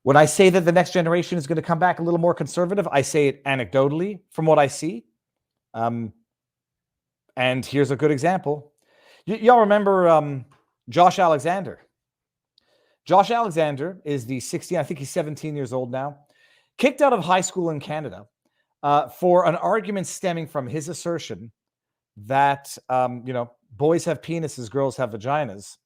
When I say that the next generation is going to come back a little more conservative, I say it anecdotally from what I see. And here's a good example. Y'all remember Josh Alexander? Josh Alexander is the 16, I think he's 17 years old now, kicked out of high school in Canada for an argument stemming from his assertion that, boys have penises, girls have vaginas.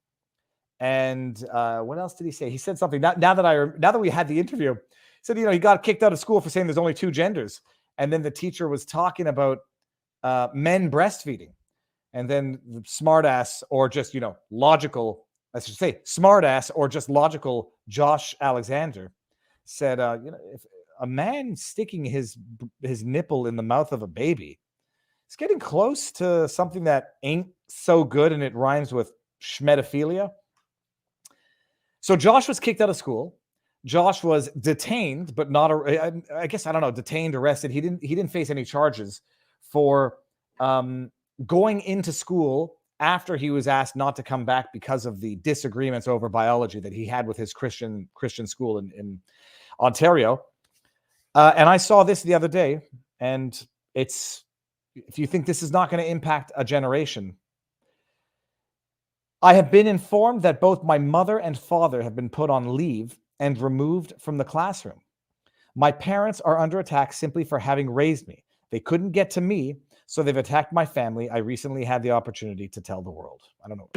And what else did he say? He said something. Now that we had the interview, he said, he got kicked out of school for saying there's only two genders. And then the teacher was talking about men breastfeeding. And then the smartass or just, logical, I should say smartass or just logical Josh Alexander said, if a man sticking his nipple in the mouth of a baby, it's getting close to something that ain't so good and it rhymes with schmedophilia. So Josh was kicked out of school. Josh was detained, but not, I guess, I don't know, detained, arrested. He didn't face any charges for going into school after he was asked not to come back because of the disagreements over biology that he had with his Christian school in Ontario. And I saw this the other day, and if you think this is not going to impact a generation, I have been informed that both my mother and father have been put on leave and removed from the classroom. My parents are under attack simply for having raised me. They couldn't get to me, so they've attacked my family. I recently had the opportunity to tell the world. I don't know.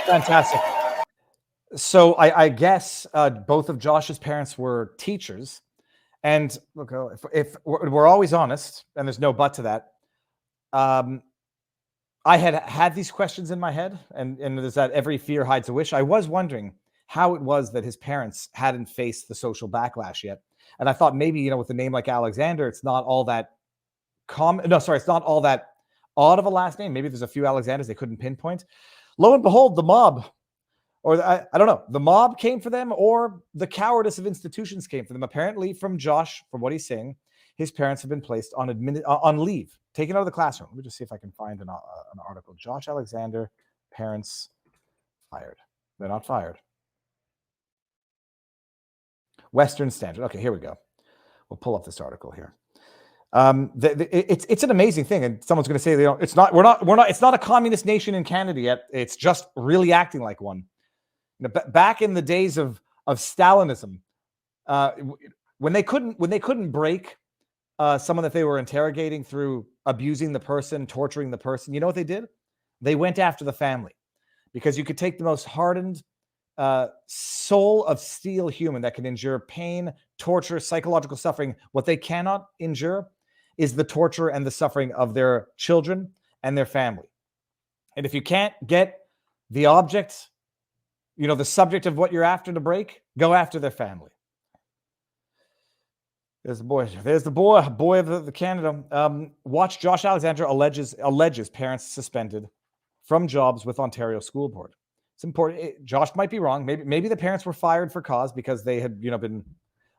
Fantastic. So I guess both of Josh's parents were teachers. And look, if we're always honest, and there's no but to that, I had these questions in my head, and there's that every fear hides a wish. I was wondering how it was that his parents hadn't faced the social backlash yet. And I thought maybe, with a name like Alexander, it's not all that common. No, sorry, it's not all that odd of a last name. Maybe there's a few Alexanders they couldn't pinpoint. Lo and behold, the mob, or I don't know, the mob came for them, or the cowardice of institutions came for them. Apparently, from Josh, from what he's saying, his parents have been placed on leave, taken out of the classroom. Let me just see if I can find an article. Josh Alexander, parents fired. They're not fired. Western Standard. Okay, here we go. We'll pull up this article here. It's an amazing thing, and someone's going to say, it's not. It's not a communist nation in Canada yet. It's just really acting like one. Back in the days of Stalinism, when they couldn't break someone that they were interrogating through abusing the person, torturing the person, you know what they did? They went after the family, because you could take the most hardened soul of steel human that can endure pain, torture, psychological suffering. What they cannot endure is the torture and the suffering of their children and their family. And if you can't get the object, the subject of what you're after to break, go after their family. There's the boy. There's the boy of the Canada. Watch Josh Alexander alleges parents suspended from jobs with Ontario School Board. It's important. Josh might be wrong. Maybe the parents were fired for cause because they had been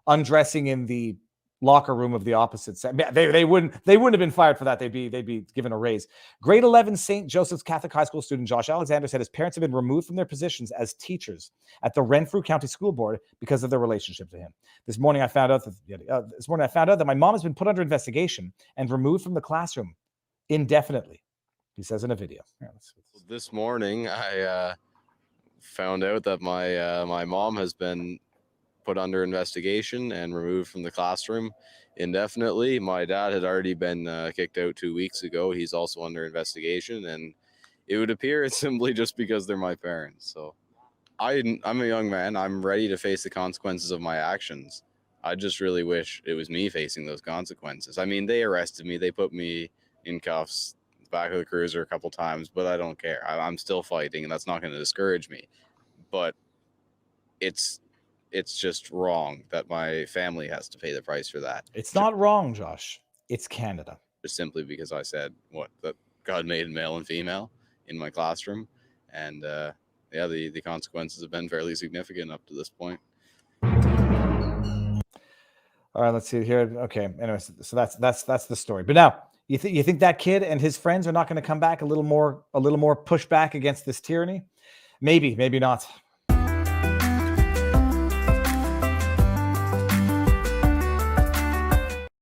undressing in the locker room of the opposite sex. They wouldn't have been fired for that. They'd be given a raise. Grade 11 St. Joseph's Catholic High School student Josh Alexander said his parents have been removed from their positions as teachers at the Renfrew County School Board because of their relationship to him. This morning I found out that my mom has been put under investigation and removed from the classroom indefinitely, he says in a video. This morning I found out that my mom has been put under investigation and removed from the classroom indefinitely. My dad had already been kicked out 2 weeks ago. He's also under investigation, and it would appear it's simply just because they're my parents. So I'm a young man. I'm ready to face the consequences of my actions. I just really wish it was me facing those consequences. I mean, they arrested me. They put me in cuffs, back of the cruiser a couple times, but I don't care. I'm still fighting, and that's not going to discourage me. But it's just wrong that my family has to pay the price for that. It's not wrong, Josh. It's Canada. Just simply because I said that God made male and female in my classroom. And the consequences have been fairly significant up to this point. All right, let's see here. Okay, anyways, so that's the story. But now, you think that kid and his friends are not going to come back a little more pushback against this tyranny? Maybe not.